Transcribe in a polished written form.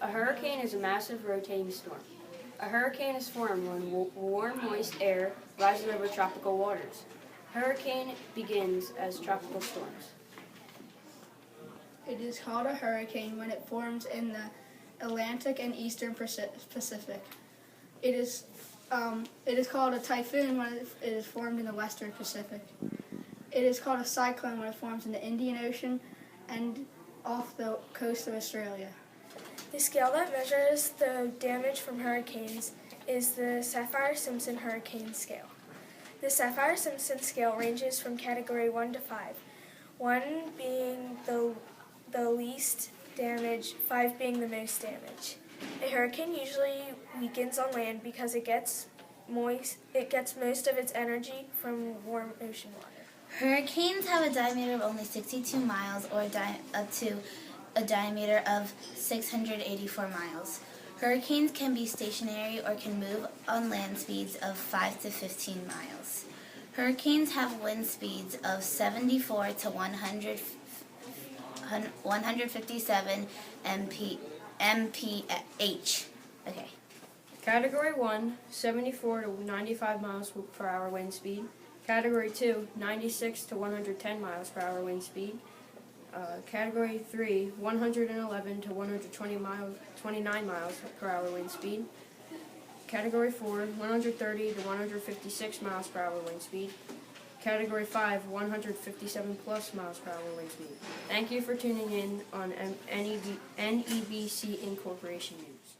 A hurricane is a massive rotating storm. A hurricane is formed when warm, moist air rises over tropical waters. Hurricane begins as tropical storms. It is called a hurricane when it forms in the Atlantic and Eastern Pacific. It is called a typhoon when it is formed in the Western Pacific. It is called a cyclone when it forms in the Indian Ocean and off the coast of Australia. The scale that measures the damage from hurricanes is the Saffir-Simpson hurricane scale. The Saffir-Simpson scale ranges from category 1 to 5, 1 being the least damage, 5 being the most damage. A hurricane usually weakens on land because it gets most of its energy from warm ocean water. Hurricanes have a diameter of only 62 miles or up to a diameter of 684 miles. Hurricanes can be stationary or can move on land speeds of 5 to 15 miles. Hurricanes have wind speeds of 74 to 157 mph. Okay. Category 1, 74 to 95 miles per hour wind speed. Category 2, 96 to 110 miles per hour wind speed. Category 3, 111 to 129 miles per hour wind speed. Category 4, 130 to 156 miles per hour wind speed. Category 5, 157 plus miles per hour wind speed. Thank you for tuning in on NEBC Incorporation News.